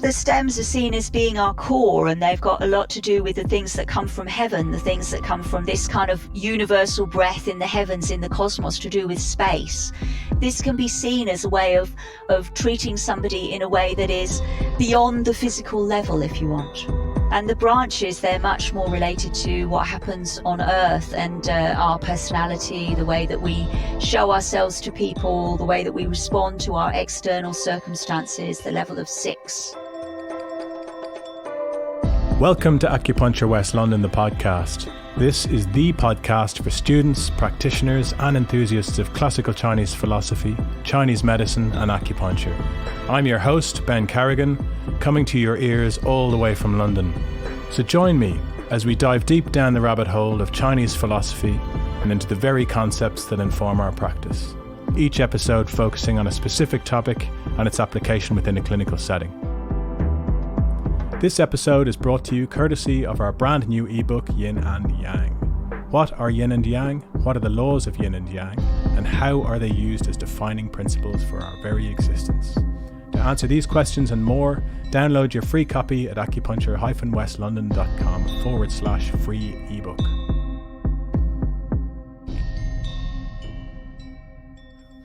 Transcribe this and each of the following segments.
the stems are seen as being our core, and they've got a lot to do with the things that come from heaven, the things that come from this kind of universal breath in the heavens, in the cosmos, to do with space. This can be seen as a way of treating somebody in a way that is beyond the physical level, if you want. And the branches, they're much more related to what happens on Earth and our personality, the way that we show ourselves to people, the way that we respond to our external circumstances, the level of 6. Welcome to Acupuncture West London, the podcast. This is the podcast for students, practitioners and enthusiasts of classical Chinese philosophy, Chinese medicine and acupuncture. I'm your host, Ben Carrigan, coming to your ears all the way from London. So join me as we dive deep down the rabbit hole of Chinese philosophy and into the very concepts that inform our practice. Each episode focusing on a specific topic and its application within a clinical setting. This episode is brought to you courtesy of our brand new ebook, Yin and Yang. What are Yin and Yang? What are the laws of Yin and Yang? And how are they used as defining principles for our very existence? To answer these questions and more, download your free copy at acupuncture-westlondon.com/free ebook.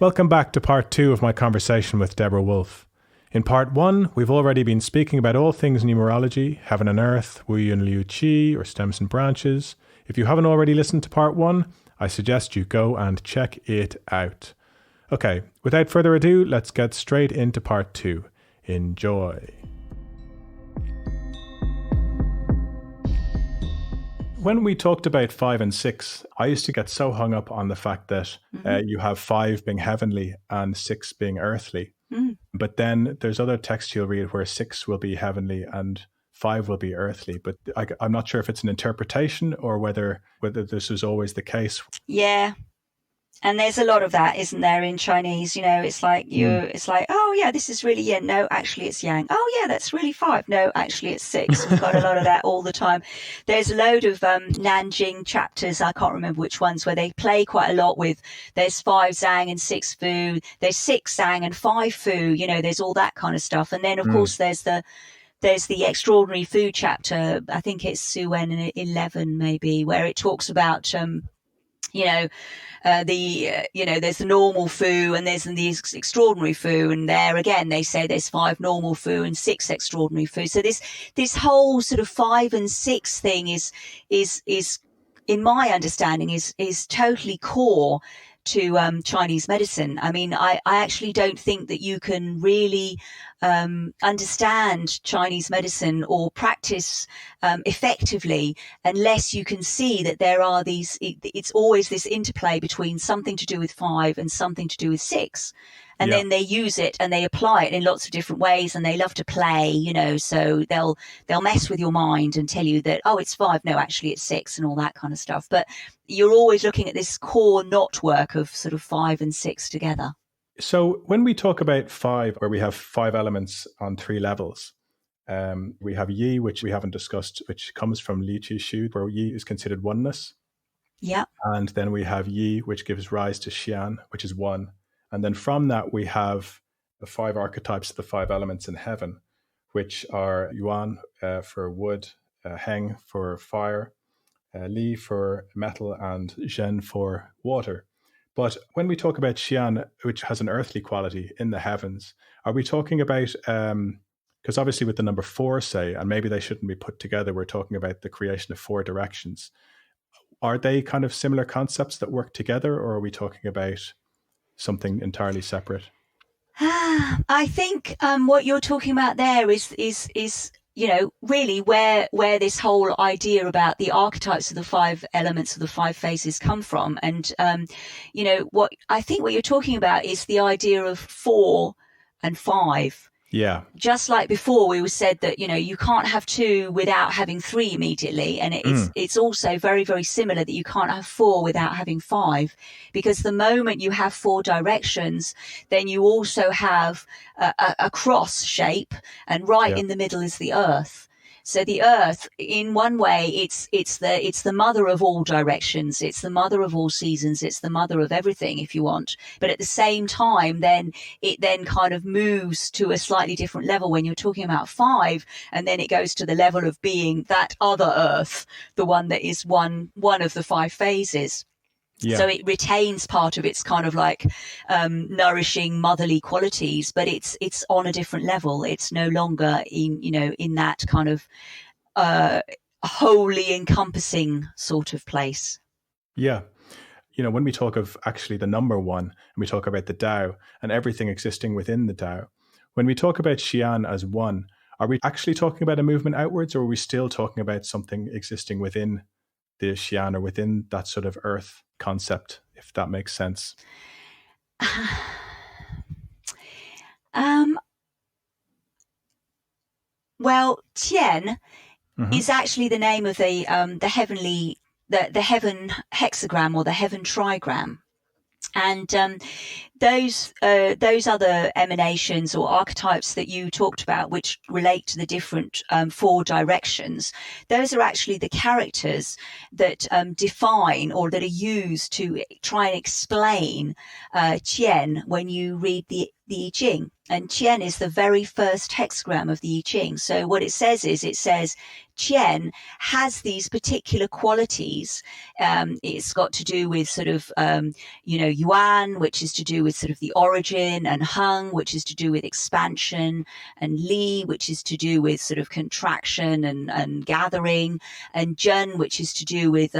Welcome back to part 2 of my conversation with Deborah Woolf. In part 1, we've already been speaking about all things numerology, heaven and earth, Wu Yun Liu Qi, or stems and branches. If you haven't already listened to part 1, I suggest you go and check it out. Okay, without further ado, let's get straight into part 2. Enjoy. When we talked about 5 and 6, I used to get so hung up on the fact that you have 5 being heavenly and 6 being earthly. But then there's other texts you'll read where 6 will be heavenly and 5 will be earthly. But I'm not sure if it's an interpretation or whether this was always the case. Yeah. And there's a lot of that, isn't there, in Chinese? You know, it's like it's like, oh yeah, this is really yin. No, actually it's yang. Oh yeah, that's really 5. No, actually it's 6. We've got a lot of that all the time. There's a load of Nanjing chapters, I can't remember which ones, where they play quite a lot with, there's 5 Zhang and 6 Fu, there's 6 Zhang and 5 Fu, you know, there's all that kind of stuff. And then of course there's the extraordinary Fu chapter, I think it's Suen 11 maybe, where it talks about there's the normal Fu and there's the extraordinary Fu, and there again they say there's 5 normal Fu and 6 extraordinary Fu. So this whole sort of 5 and 6 thing is in my understanding is totally core to Chinese medicine. I mean, I actually don't think that you can really understand Chinese medicine or practice effectively unless you can see that there are it's always this interplay between something to do with 5 and something to do with 6. And then they use it and they apply it in lots of different ways, and they love to play, you know, so they'll mess with your mind and tell you that, oh, it's 5. No, actually it's 6 and all that kind of stuff. But you're always looking at this core knotwork of sort of 5 and 6 together. So when we talk about 5, where we have 5 elements on 3 levels, we have Yi, which we haven't discussed, which comes from Qi Shu, where Yi is considered oneness. Yeah. And then we have Yi, which gives rise to Xian, which is 1. And then from that, we have the 5 archetypes of the 5 elements in heaven, which are Yuan for wood, Heng for fire, Li for metal, and Zhen for water. But when we talk about Xian, which has an earthly quality in the heavens, are we talking about, because obviously with the number 4, say, and maybe they shouldn't be put together, we're talking about the creation of 4 directions. Are they kind of similar concepts that work together, or are we talking about something entirely separate? I think what you're talking about there is you know, really where this whole idea about the archetypes of the 5 elements of the 5 phases come from. And you know, what you're talking about is the idea of 4 and 5. Yeah. Just like before, we said that, you know, you can't have 2 without having 3 immediately. And it's also very, very similar that you can't have 4 without having 5, because the moment you have 4 directions, then you also have a cross shape, and in the middle is the earth. So the earth, in one way, it's the mother of all directions. It's the mother of all seasons. It's the mother of everything, if you want. But at the same time, then it then kind of moves to a slightly different level when you're talking about 5, and then it goes to the level of being that other earth, the one that is one of the 5 phases. Yeah. So it retains part of its kind of like nourishing motherly qualities, but it's on a different level. It's no longer in that kind of wholly encompassing sort of place. Yeah. When we talk of actually the number 1, and we talk about the Tao and everything existing within the Tao, when we talk about Qian as 1, are we actually talking about a movement outwards, or are we still talking about something existing within the Qian or within that sort of earth concept, if that makes sense? Well, Tian is actually the name of the heavenly, the heaven hexagram or the heaven trigram. And those other emanations or archetypes that you talked about, which relate to the different 4 directions, those are actually the characters that define or that are used to try and explain Qian when you read the I Ching. And Qian is the very first hexagram of the I Ching. So what it says is, Qian has these particular qualities. It's got to do with sort of, Yuan, which is to do with sort of the origin, and Heng, which is to do with expansion, and Li, which is to do with sort of contraction and gathering, and Zhen, which is to do with,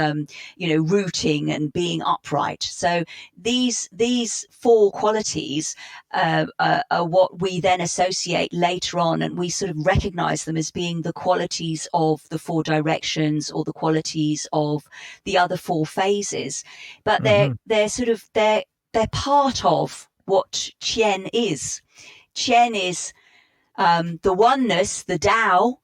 rooting and being upright. So these 4 qualities are what we then associate later on, and we sort of recognize them as being the qualities of the 4 directions or the qualities of the other 4 phases. But they're part of what Qian is. Qian is the oneness, the Tao,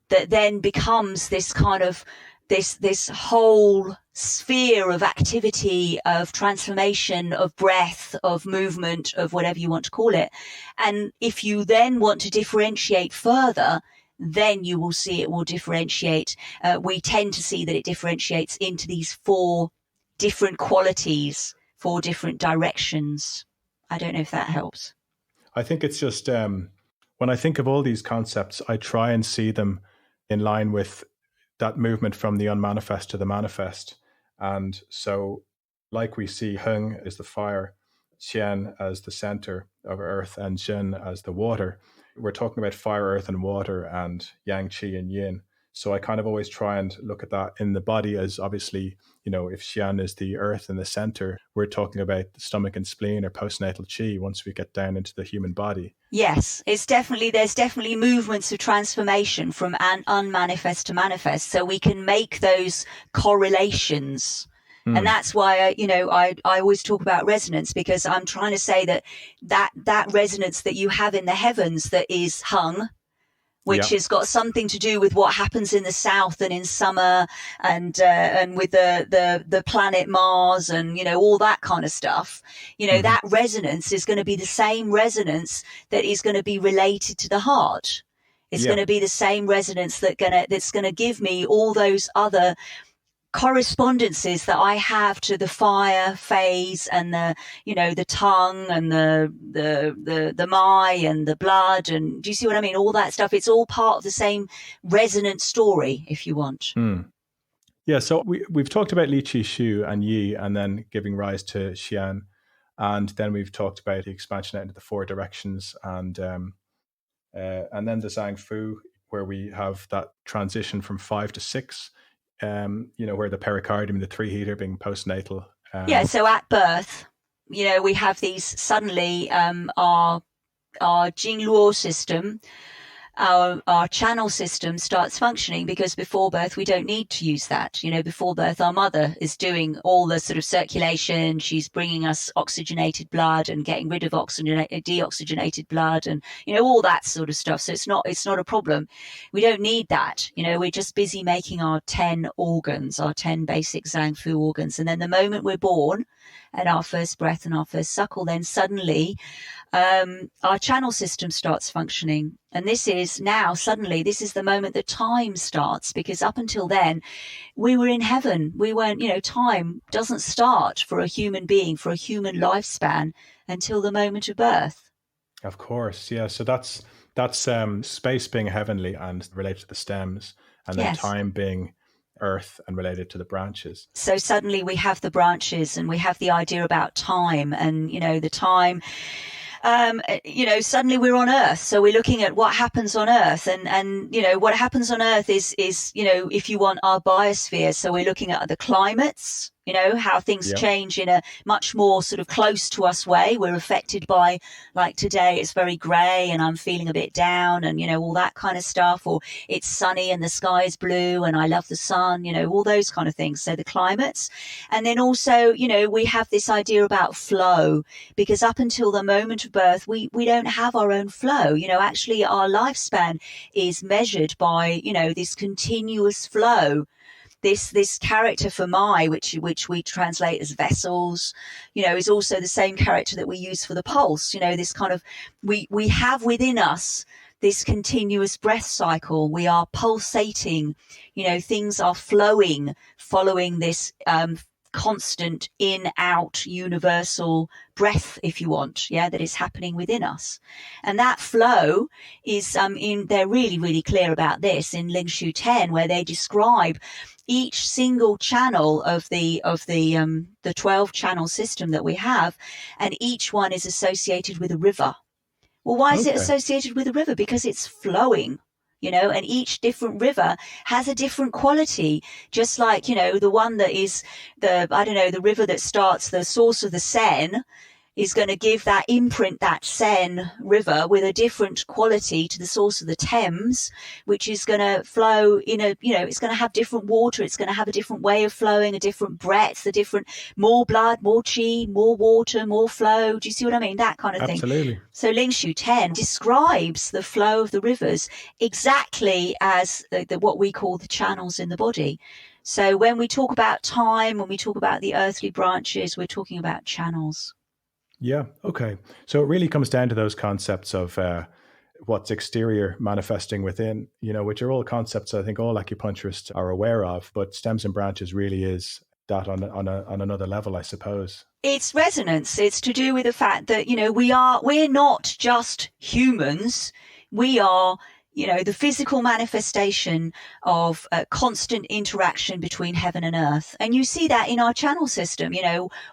that then becomes this kind of this whole sphere of activity, of transformation, of breath, of movement, of whatever you want to call it. And if you then want to differentiate further, then you will see it will differentiate. We tend to see that it differentiates into these 4 different qualities, 4 different directions. I don't know if that helps. I think it's just, when I think of all these concepts, I try and see them in line with that movement from the unmanifest to the manifest. And so, like we see Heng as the fire, Qian as the center of earth, and Zhen as the water. We're talking about fire, earth, and water, and yang, qi, and yin. So I kind of always try and look at that in the body as, obviously, if Qian is the earth in the center, we're talking about the stomach and spleen or postnatal qi once we get down into the human body. Yes, there's definitely movements of transformation from unmanifest to manifest. So we can make those correlations. And that's why, I always talk about resonance, because I'm trying to say that resonance that you have in the heavens that is Heng, which has got something to do with what happens in the south and in summer, and with the planet Mars, and all that kind of stuff. That resonance is going to be the same resonance that is going to be related to the heart. It's going to be the same resonance that's going to give me all those other correspondences that I have to the fire phase, and the tongue, and the mai, and the blood, and do you see what I mean? All that stuff. It's all part of the same resonant story, if you want. Yeah. So we've talked about Li, Qi, Shu, and Yi, and then giving rise to Qian, and then we've talked about the expansion out into the 4 directions, and then the Zhang Fu, where we have that transition from 5 to 6. Where the pericardium, the 3 heater being postnatal. So at birth, we have these suddenly, our Jingluo system, our channel system starts functioning, because before birth we don't need to use that. Before birth our mother is doing all the sort of circulation. She's bringing us oxygenated blood and getting rid of deoxygenated blood, and all that sort of stuff. So it's not a problem. We don't need that. We're just busy making our 10 organs, our 10 basic Zhang Fu organs, and then the moment we're born, at our first breath and our first suckle, then suddenly our channel system starts functioning. And this is the moment that time starts, because up until then, we were in heaven. We weren't, time doesn't start for a human being, for a human lifespan, until the moment of birth. Of course, yeah. So that's space being heavenly and related to the stems, and then time being earth and related to the branches. So suddenly we have the branches, and we have the idea about time, and the time. Suddenly we're on Earth, so we're looking at what happens on Earth, and what happens on Earth is if you want, our biosphere. So we're looking at the climates, how things change in a much more sort of close to us way. We're affected by, like today, it's very grey and I'm feeling a bit down, and all that kind of stuff. Or it's sunny and the sky is blue and I love the sun, all those kind of things. So the climates. And then also, we have this idea about flow, because up until the moment of birth, we don't have our own flow. Actually our lifespan is measured by, this continuous flow. This character for Mai, which we translate as vessels, is also the same character that we use for the pulse. This kind of, we have within us this continuous breath cycle. We are pulsating, things are flowing, following this constant in out universal breath, if you want, that is happening within us. And that flow is they're really, really clear about this in Ling Shu 10, where they describe each single channel of the 12 channel system that we have, and each one is associated with a river. Well, why is it associated with a river? Because it's flowing. And each different river has a different quality, just like, the one that is the river that starts, the source of the Seine, is going to give that imprint, that Seine river, with a different quality to the source of the Thames, which is going to flow in it's going to have different water. It's going to have a different way of flowing, a different breadth, more blood, more qi, more water, more flow. Do you see what I mean? That kind of thing. Absolutely. So Ling Shu 10 describes the flow of the rivers exactly as what we call the channels in the body. So when we talk about time, when we talk about the earthly branches, we're talking about channels. Yeah. Okay. So it really comes down to those concepts of what's exterior manifesting within, which are all concepts I think all acupuncturists are aware of, but stems and branches really is that on another level, I suppose. It's resonance. It's to do with the fact that, we're not just humans. We are, the physical manifestation of constant interaction between heaven and earth. And you see that in our channel system.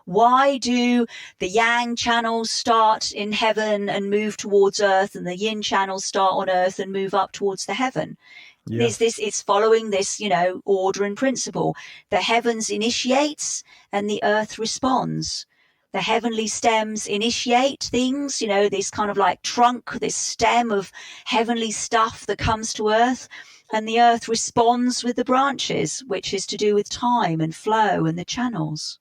Why do the yang channels start in heaven and move towards earth, and the yin channels start on earth and move up towards the heaven? Yeah. It's following this, order and principle. The heavens initiates and the earth responds. The heavenly stems initiate things, this kind of like trunk, this stem of heavenly stuff that comes to earth, and the earth responds with the branches, which is to do with time and flow and the channels.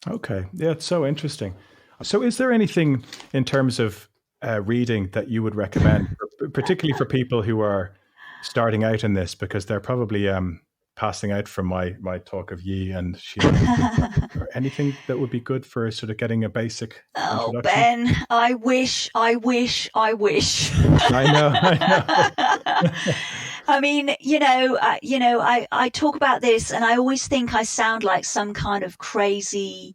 Okay. Yeah, it's so interesting. So is there anything in terms of reading that you would recommend, particularly for people who are starting out in this, because they're probably passing out from my talk of Yi and Xian, or anything that would be good for sort of getting a basic introduction? Oh, Ben, I wish. I know. I mean, I talk about this and I always think I sound like some kind of crazy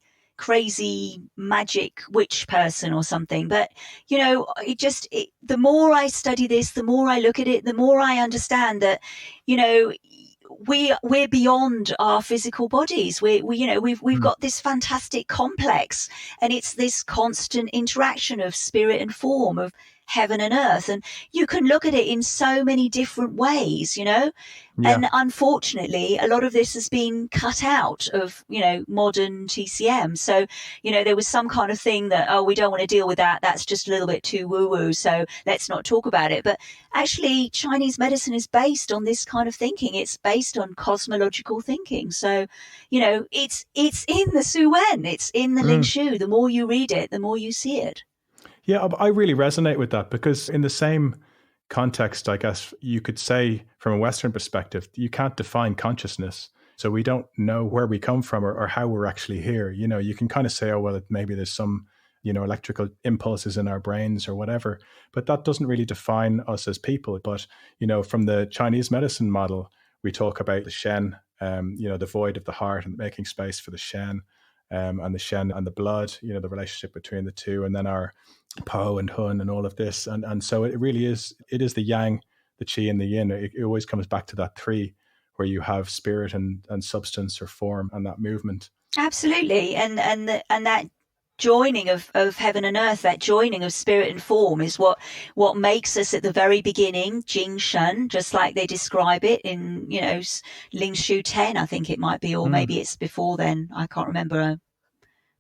magic witch person or something. But, the more I study this, the more I look at it, the more I understand that, we're beyond our physical bodies. We've got this fantastic complex, and it's this constant interaction of spirit and form, of heaven and earth, and you can look at it in so many different ways, and unfortunately a lot of this has been cut out of modern TCM. So there was some kind of thing that, we don't want to deal with that's just a little bit too woo-woo, so let's not talk about it. But actually Chinese medicine is based on this kind of thinking. It's based on cosmological thinking. So it's in the Su Wen, it's in the Ling Shu. The more you read it, the more you see it. Yeah, I really resonate with that, because in the same context, I guess you could say from a Western perspective, you can't define consciousness. So we don't know where we come from or how we're actually here. You can kind of say, oh, well, maybe there's some, electrical impulses in our brains or whatever, but that doesn't really define us as people. But, from the Chinese medicine model, we talk about the Shen, the void of the heart and making space for the Shen, and the Shen and the blood, the relationship between the two, and then our Po and Hun and all of this. And so it is the Yang, the Qi and the Yin. It always comes back to that three, where you have spirit and substance or form and that movement. Absolutely. And that joining of heaven and earth, that joining of spirit and form is what makes us at the very beginning, Jing Shen, just like they describe it in, Ling Shu 10, I think it might be, or maybe it's before then. I can't remember.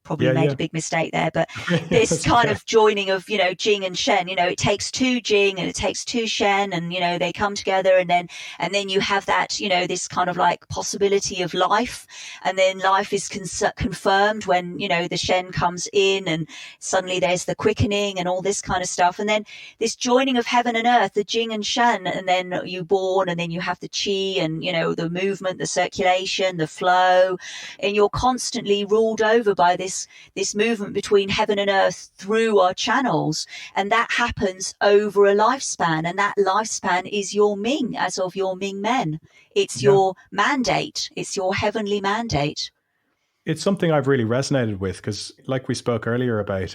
Probably made a big mistake there, but this kind of joining of, Jing and Shen, it takes two Jing and it takes two Shen, and, they come together, and then you have that, this kind of like possibility of life, and then life is confirmed when, the Shen comes in, and suddenly there's the quickening and all this kind of stuff. And then this joining of heaven and earth, the Jing and Shen, and then you born, and then you have the Qi and, the movement, the circulation, the flow, and you're constantly ruled over by this movement between heaven and earth through our channels, and that happens over a lifespan, and that lifespan is your Ming, as of your Ming men. It's your mandate, it's your heavenly mandate. It's something I've really resonated with, because like we spoke earlier about,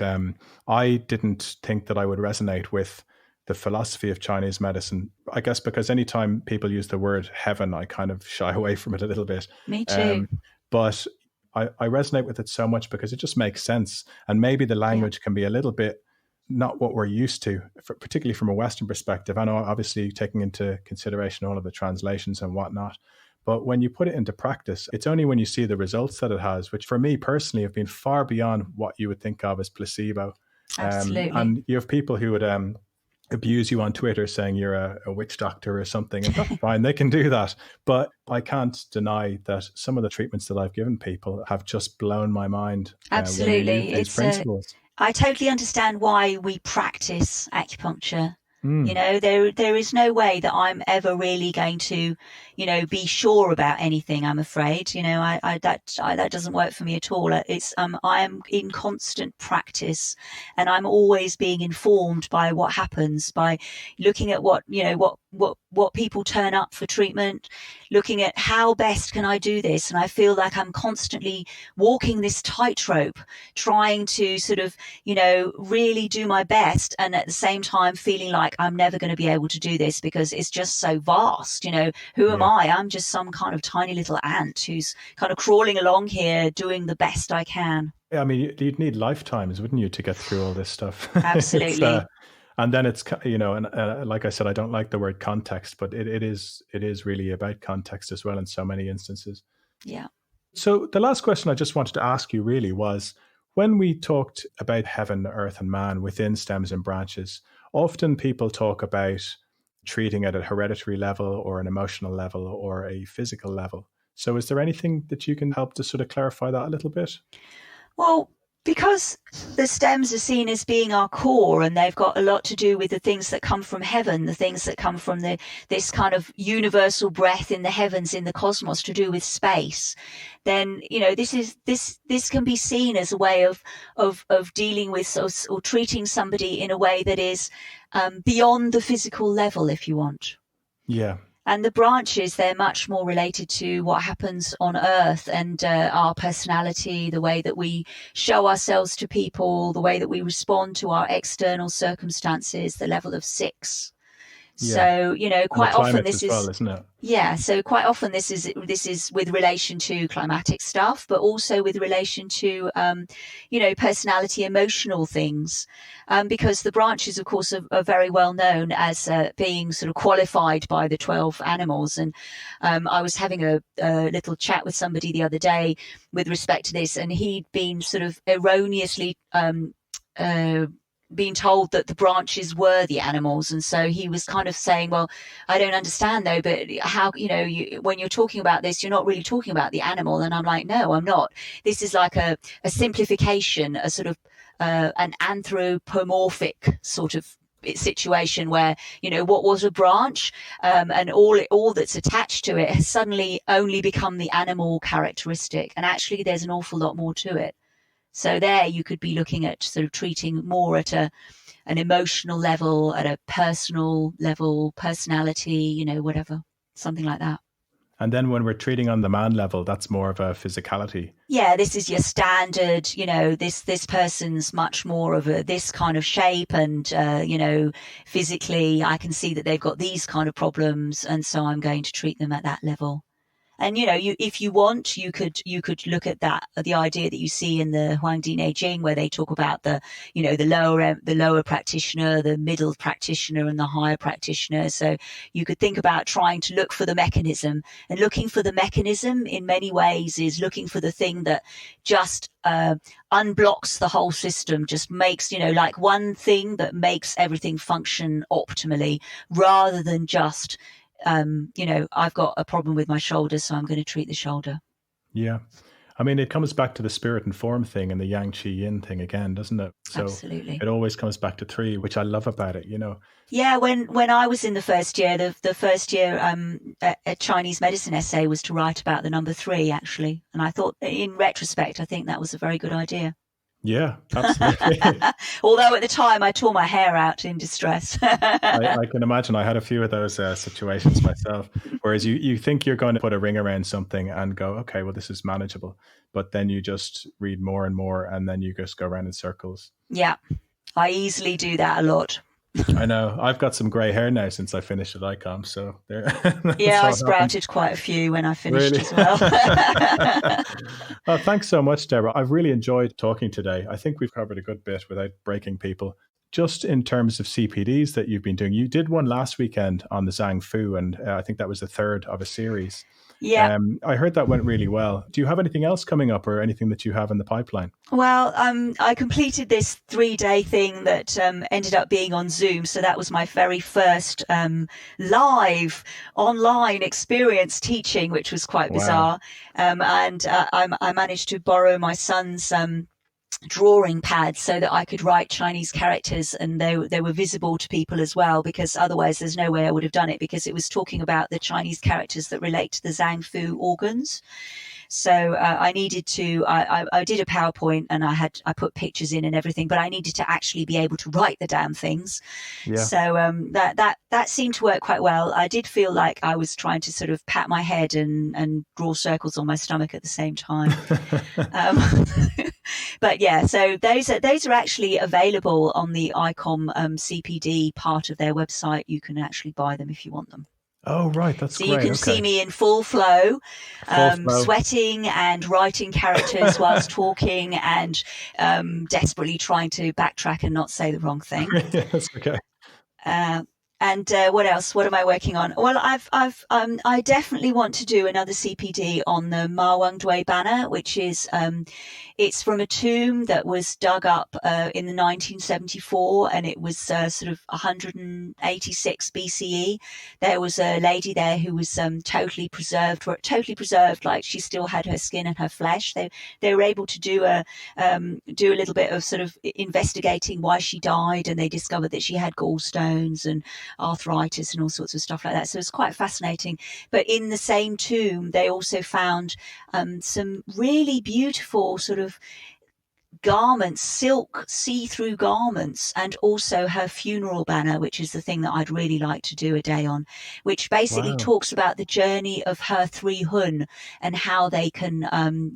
I didn't think that I would resonate with the philosophy of Chinese medicine, I guess because anytime people use the word heaven, I kind of shy away from it a little bit. Me too. But I resonate with it so much because it just makes sense. And maybe the language can be a little bit not what we're used to, particularly from a Western perspective. I know, obviously, taking into consideration all of the translations and whatnot. But when you put it into practice, it's only when you see the results that it has, which for me personally have been far beyond what you would think of as placebo. Absolutely. And you have people who would abuse you on Twitter saying you're a witch doctor or something, and that's fine, they can do that. But I can't deny that some of the treatments that I've given people have just blown my mind. Absolutely. These principles. I totally understand why we practice acupuncture. There is no way that I'm ever really going to, be sure about anything, I'm afraid. That doesn't work for me at all. I am in constant practice, and I'm always being informed by what happens, by looking at what people turn up for treatment, looking at how best can I do this. And I feel like I'm constantly walking this tightrope, trying to sort of, really do my best, and at the same time feeling like I'm never going to be able to do this because it's just so vast. Who am I? I'm just some kind of tiny little ant who's kind of crawling along here doing the best I can. Yeah, I mean, you'd need lifetimes, wouldn't you, to get through all this stuff? Absolutely. And then it's, and like I said, I don't like the word context, but it is really about context as well in so many instances. Yeah. So the last question I just wanted to ask you really was, when we talked about heaven, earth, and man within stems and branches, often people talk about treating at a hereditary level or an emotional level or a physical level. So is there anything that you can help to sort of clarify that a little bit? Well, because the stems are seen as being our core, and they've got a lot to do with the things that come from heaven, the things that come from this kind of universal breath in the heavens, in the cosmos, to do with space, then this can be seen as a way of dealing with or treating somebody in a way that is beyond the physical level, if you want. Yeah. And the branches, they're much more related to what happens on earth, and our personality, the way that we show ourselves to people, the way that we respond to our external circumstances, the level of 6. Yeah. So, quite often this is, well, isn't it? Yeah. So quite often this is with relation to climatic stuff, but also with relation to, personality, emotional things, because the branches, of course, are very well known as being sort of qualified by the 12 animals. And I was having a little chat with somebody the other day with respect to this, and he'd been sort of erroneously being told that the branches were the animals. And so he was kind of saying, well, I don't understand though, but how, when you're talking about this, you're not really talking about the animal. And I'm like, no, I'm not. This is like a simplification, a sort of an anthropomorphic sort of situation where, what was a branch, and all that's attached to it has suddenly only become the animal characteristic, and actually there's an awful lot more to it. So there you could be looking at sort of treating more at an emotional level, at a personal level, personality, whatever, something like that. And then when we're treating on the man level, that's more of a physicality. Yeah, this is your standard, this person's much more of this kind of shape, and, physically I can see that they've got these kind of problems, and so I'm going to treat them at that level. And, if you want, you could look at that, the idea that you see in the Huangdi Neijing, where they talk about the lower practitioner, the middle practitioner, and the higher practitioner. So you could think about trying to look for the mechanism, and looking for the mechanism in many ways is looking for the thing that just unblocks the whole system, just makes, like one thing that makes everything function optimally, rather than just, I've got a problem with my shoulder, so I'm going to treat the shoulder. Yeah. I mean, it comes back to the spirit and form thing and the yang, qi, yin thing again, doesn't it? So absolutely. It always comes back to three, which I love about it, Yeah, when I was in the first year, the first year a Chinese medicine essay was to write about the number 3, actually. And I thought, in retrospect, I think that was a very good idea. Yeah, absolutely. Although at the time I tore my hair out in distress. I can imagine. I had a few of those situations myself, whereas you think you're going to put a ring around something and go, okay, well, this is manageable. But then you just read more and more, and then you just go around in circles. Yeah, I easily do that a lot. I know. I've got some grey hair now since I finished at ICOM. So there. Yeah, I sprouted quite a few when I finished as well. Oh, thanks so much, Deborah. I've really enjoyed talking today. I think we've covered a good bit without breaking people. Just in terms of CPDs that you've been doing, you did one last weekend on the Zhang Fu, and I think that was the 3rd of a series. Yeah. I heard that went really well. Do you have anything else coming up, or anything that you have in the pipeline? Well, I completed this 3-day thing that ended up being on Zoom. So that was my very first live online experience teaching, which was quite bizarre. And I managed to borrow my son's drawing pads so that I could write Chinese characters, and they were visible to people as well, because otherwise there's no way I would have done it, because it was talking about the Chinese characters that relate to the Zhang Fu organs. So I needed to, I did a PowerPoint, and I put pictures in and everything, but I needed to actually be able to write the damn things. Yeah. So that seemed to work quite well. I did feel like I was trying to sort of pat my head and draw circles on my stomach at the same time. But yeah, so those are actually available on the ICOM CPD part of their website. You can actually buy them if you want them. Oh, right. That's great. So you can see me in full flow, sweating and writing characters whilst talking, and desperately trying to backtrack and not say the wrong thing. Yes, okay. And what else? What am I working on? Well, I definitely want to do another CPD on the Ma Wangdui banner, which is it's from a tomb that was dug up in the 1974, and it was sort of 186 BCE. There was a lady there who was totally preserved, like she still had her skin and her flesh. They were able to do a little bit of sort of investigating why she died, and they discovered that she had gallstones and arthritis and all sorts of stuff like that. So it's quite fascinating. But in the same tomb, they also found some really beautiful sort of garments, silk see-through garments, and also her funeral banner, which is the thing that I'd really like to do a day on, which basically talks about the journey of her 3 Hun and how they can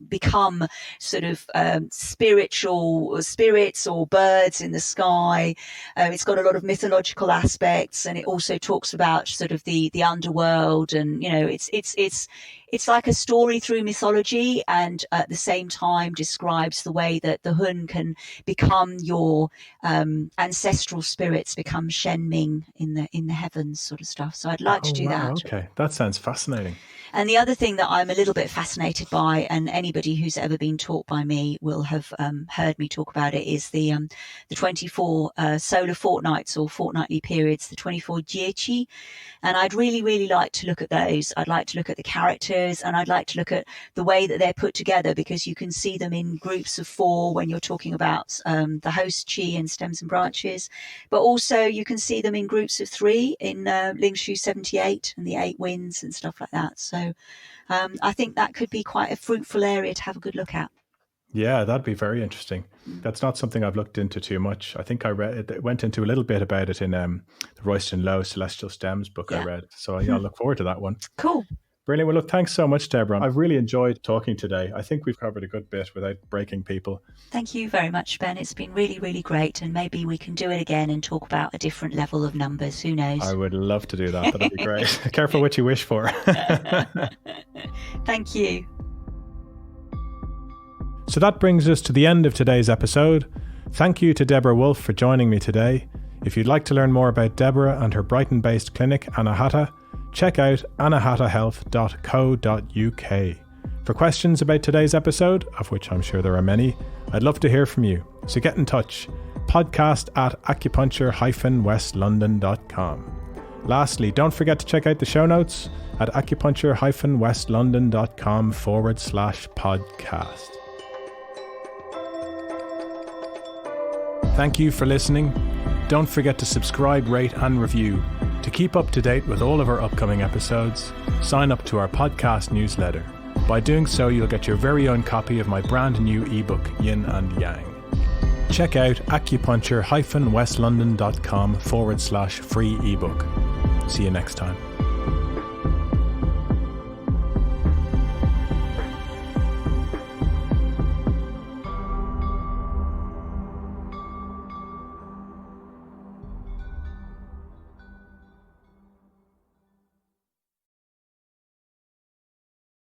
become sort of spirits or birds in the sky. It's got a lot of mythological aspects, and it also talks about sort of the underworld, and it's like a story through mythology, and at the same time describes the way that the Hun can become your ancestral spirits, become Shen Ming in the heavens, sort of stuff. So I'd like to do that. Okay, that sounds fascinating. And the other thing that I'm a little bit fascinated by, and anybody who's ever been taught by me will have heard me talk about it, is the 24 solar fortnights or fortnightly periods, the 24 Jieqi. And I'd really, really like to look at those. I'd like to look at the characters, and I'd like to look at the way that they're put together, because you can see them in groups of 4, more when you're talking about the host Qi and stems and branches. But also you can see them in groups of 3 in Ling Shu 78 and the 8 winds and stuff like that. So I think that could be quite a fruitful area to have a good look at. Yeah, that'd be very interesting. That's not something I've looked into too much. I think I went into a little bit about it in the Royston Lowe Celestial Stems book I read. So yeah, I look forward to that one. Cool. Brilliant. Well, look, thanks so much, Deborah. I've really enjoyed talking today. I think we've covered a good bit without breaking people. Thank you very much, Ben. It's been really, really great. And maybe we can do it again and talk about a different level of numbers. Who knows? I would love to do that. That'd be great. Careful what you wish for. Thank you. So that brings us to the end of today's episode. Thank you to Deborah Woolf for joining me today. If you'd like to learn more about Deborah and her Brighton-based clinic, Anahata, check out anahatahealth.co.uk. For questions about today's episode, of which I'm sure there are many, I'd love to hear from you. So get in touch. podcast@acupuncture-westlondon.com. Lastly, don't forget to check out the show notes at acupuncture-westlondon.com/podcast. Thank you for listening. Don't forget to subscribe, rate and review. To keep up to date with all of our upcoming episodes, sign up to our podcast newsletter. By doing so, you'll get your very own copy of my brand new ebook, Yin and Yang. Check out acupuncture-westlondon.com/free ebook. See you next time.